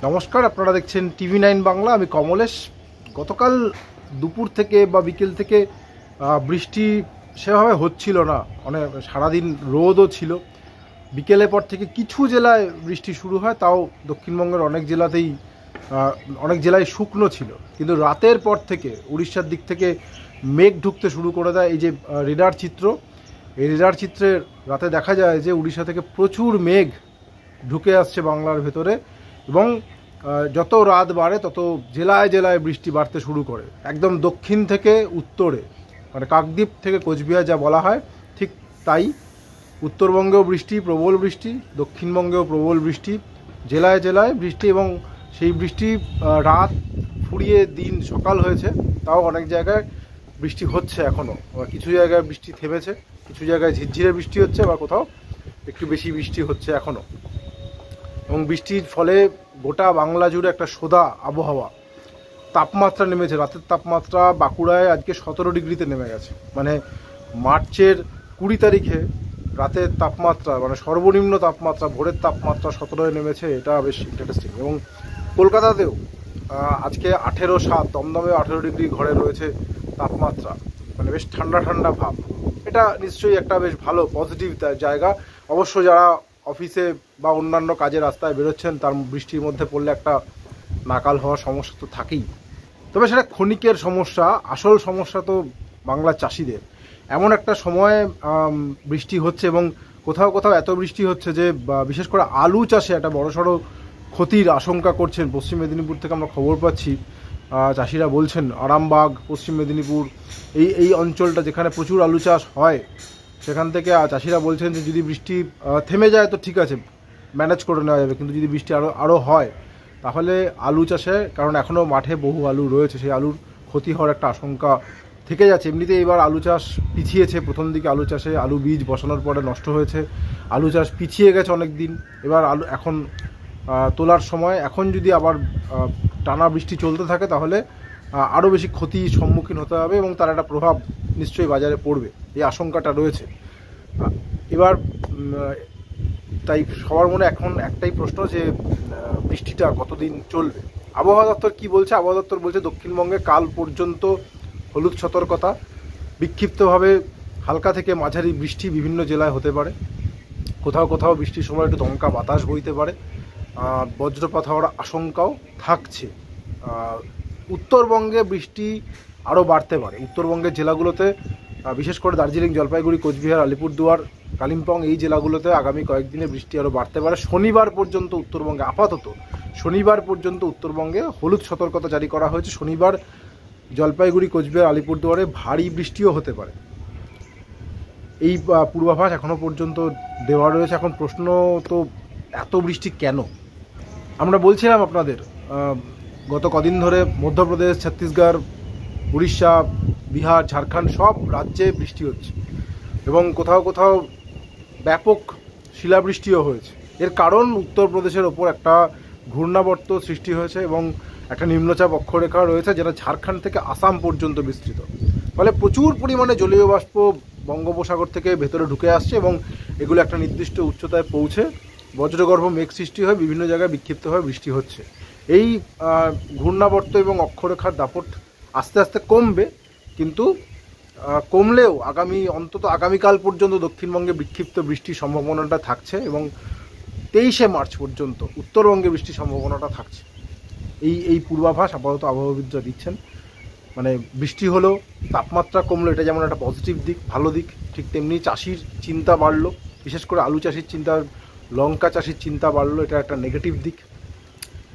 নমস্কার, আপনারা দেখছেন TV9 বাংলা। আমি কমলেশ। গতকাল দুপুর থেকে বা বিকেল থেকে বৃষ্টি সেভাবে হচ্ছিল না, মানে সারাদিন রোদও ছিল। বিকেলের পর থেকে কিছু জেলায় বৃষ্টি শুরু হয়, তাও দক্ষিণবঙ্গের অনেক জেলায় শুকনো ছিল। কিন্তু রাতের পর থেকে উড়িষ্যার দিক থেকে মেঘ ঢুকতে শুরু করে দেয়। এই যে রেডার চিত্র, এই রেডার চিত্রে রাতে দেখা যায় যে উড়িষ্যা থেকে প্রচুর মেঘ ঢুকে আসছে বাংলার ভেতরে, এবং যত রাত বাড়ে তত জেলায় জেলায় বৃষ্টি বাড়তে শুরু করে। একদম দক্ষিণ থেকে উত্তরে, মানে কাকদ্বীপ থেকে কোচবিহার যা বলা হয় ঠিক তাই। উত্তরবঙ্গেও বৃষ্টি, প্রবল বৃষ্টি, দক্ষিণবঙ্গেও প্রবল বৃষ্টি, জেলায় জেলায় বৃষ্টি। এবং সেই বৃষ্টি রাত ফুরিয়ে দিন সকাল হয়েছে, তাও অনেক জায়গায় বৃষ্টি হচ্ছে এখনও। কিছু জায়গায় বৃষ্টি থেমেছে, কিছু জায়গায় ঝিরঝিরে বৃষ্টি হচ্ছে, বা কোথাও একটু বেশি বৃষ্টি হচ্ছে এখনও। এবং বৃষ্টির ফলে গোটা বাংলা জুড়ে একটা সোদা আবহাওয়া। তাপমাত্রা নেমেছে, রাতের তাপমাত্রা বাঁকুড়ায় আজকে 17 ডিগ্রিতে নেমে গেছে। মানে মার্চের 20 তারিখে রাতের তাপমাত্রা, মানে সর্বনিম্ন তাপমাত্রা, ভোরের তাপমাত্রা 17-এ নেমেছে। এটা বেশ ইন্টারেস্টিং। এবং কলকাতাতেও আজকে 18.7, দমদমে 18 ডিগ্রি ঘরে রয়েছে তাপমাত্রা, মানে বেশ ঠান্ডা ঠান্ডা ভাব। এটা নিশ্চয়ই একটা বেশ ভালো পজিটিভ জায়গা। অবশ্য যারা অফিসে বা অন্যান্য কাজে রাস্তায় বেরোচ্ছেন, তার বৃষ্টির মধ্যে পড়লে একটা নাকাল হওয়ার সমস্যা তো থাকেই। তবে সেটা ক্ষণিকের সমস্যা, আসল সমস্যা তো বাংলার চাষিদের। এমন একটা সময়ে বৃষ্টি হচ্ছে, এবং কোথাও কোথাও এত বৃষ্টি হচ্ছে যে বিশেষ করে আলু চাষে একটা বড়সড় ক্ষতির আশঙ্কা করছেন। পশ্চিম মেদিনীপুর থেকে আমরা খবর পাচ্ছি, চাষিরা বলছেন আরামবাগ, পশ্চিম মেদিনীপুর এই অঞ্চলটা যেখানে প্রচুর আলু চাষ হয়, সেখান থেকে চাষিরা বলছেন যে যদি বৃষ্টি থেমে যায় তো ঠিক আছে, ম্যানেজ করে নেওয়া যাবে, কিন্তু যদি বৃষ্টি আরও হয় তাহলে আলু চাষে, কারণ এখনও মাঠে বহু আলু রয়েছে, সেই আলুর ক্ষতি হওয়ার একটা আশঙ্কা থেকে যাচ্ছে। এমনিতেই এবার আলু চাষ পিছিয়েছে। প্রথম দিকে আলু চাষে আলু বীজ বসানোর পরে নষ্ট হয়েছে, আলু চাষ পিছিয়ে গেছে অনেক দিন। এবার আলু এখন তোলার সময়, এখন যদি আবার টানা বৃষ্টি চলতে থাকে তাহলে আরও বেশি ক্ষতির সম্মুখীন হতে হবে, এবং তার একটা প্রভাব নিশ্চয়ই বাজারে পড়বে, এই আশঙ্কাটা রয়েছে। এবার তাই সবার মনে এখন একটাই প্রশ্ন, যে বৃষ্টিটা কতদিন চলবে। আবহাওয়া দপ্তর কী বলছে? আবহাওয়া দপ্তর বলছে দক্ষিণবঙ্গে কাল পর্যন্ত হলুদ সতর্কতা। বিক্ষিপ্তভাবে হালকা থেকে মাঝারি বৃষ্টি বিভিন্ন জেলায় হতে পারে। কোথাও কোথাও বৃষ্টির সময় একটু দমকা বাতাস বইতে পারে, বজ্রপাত হওয়ার আশঙ্কাও থাকছে। উত্তরবঙ্গে বৃষ্টি আরও বাড়তে পারে। উত্তরবঙ্গের জেলাগুলোতে, বিশেষ করে দার্জিলিং, জলপাইগুড়ি, কোচবিহার, আলিপুরদুয়ার, কালিম্পং, এই জেলাগুলোতে আগামী কয়েকদিনে বৃষ্টি আরও বাড়তে পারে। শনিবার পর্যন্ত উত্তরবঙ্গে, আপাতত শনিবার পর্যন্ত উত্তরবঙ্গে হলুদ সতর্কতা জারি করা হয়েছে। শনিবার জলপাইগুড়ি, কোচবিহার, আলিপুরদুয়ারে ভারী বৃষ্টিও হতে পারে, এই পূর্বাভাস এখনও পর্যন্ত দেওয়া রয়েছে। এখন প্রশ্ন তো, এত বৃষ্টি কেন? আমরা বলছিলাম আপনাদের গত কদিন ধরে মধ্যপ্রদেশ, ছত্তিশগড়, উড়িষ্যা, বিহার, ঝাড়খণ্ড সব রাজ্যে বৃষ্টি হচ্ছে, এবং কোথাও কোথাও ব্যাপক শিলাবৃষ্টিও হয়েছে। এর কারণ উত্তরপ্রদেশের ওপর একটা ঘূর্ণাবর্ত সৃষ্টি হয়েছে, এবং একটা নিম্নচাপ অক্ষরেখা রয়েছে, যেটা ঝাড়খণ্ড থেকে আসাম পর্যন্ত বিস্তৃত। ফলে প্রচুর পরিমাণে জলীয় বাষ্প বঙ্গোপসাগর থেকে ভেতরে ঢুকে আসছে, এবং এগুলো একটা নির্দিষ্ট উচ্চতায় পৌঁছে বজ্রগর্ভ মেঘ সৃষ্টি হয়, বিভিন্ন জায়গায় বিক্ষিপ্তভাবে বৃষ্টি হচ্ছে। এই ঘূর্ণাবর্ত এবং অক্ষরেখার দাপট আস্তে আস্তে কমবে, কিন্তু কমলেও অন্তত আগামীকাল পর্যন্ত দক্ষিণবঙ্গে বিক্ষিপ্ত বৃষ্টির সম্ভাবনাটা থাকছে, এবং 23শে মার্চ পর্যন্ত উত্তরবঙ্গে বৃষ্টির সম্ভাবনাটা থাকছে। এই পূর্বাভাস আপাতত আবহাওয়াবিদরা দিচ্ছেন। মানে বৃষ্টি হলো, তাপমাত্রা কমলো, এটা যেমন একটা পজিটিভ দিক, ভালো দিক, ঠিক তেমনি চাষির চিন্তা বাড়লো, বিশেষ করে আলু চাষির চিন্তা, লঙ্কা চাষির চিন্তা বাড়লো, এটা একটা নেগেটিভ দিক।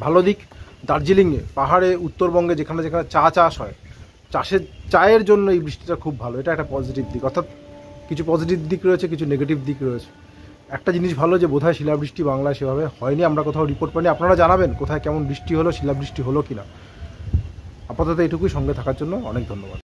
ভালো দিক, দার্জিলিংয়ে, পাহাড়ে, উত্তরবঙ্গে যেখানে যেখানে চা চাষ হয়, চায়ের জন্য এই বৃষ্টিটা খুব ভালো, এটা একটা পজিটিভ দিক। অর্থাৎ কিছু পজিটিভ দিক রয়েছে, কিছু নেগেটিভ দিক রয়েছে। একটা জিনিস ভালো, যে বোধহয় শিলাবৃষ্টি বাংলায় সেভাবে হয়নি, আমরা কোথাও রিপোর্ট পাইনি। আপনারা জানাবেন কোথায় কেমন বৃষ্টি হলো, শিলাবৃষ্টি হলো কিনা। আপাতত এটুকুই। সঙ্গে থাকার জন্য অনেক ধন্যবাদ।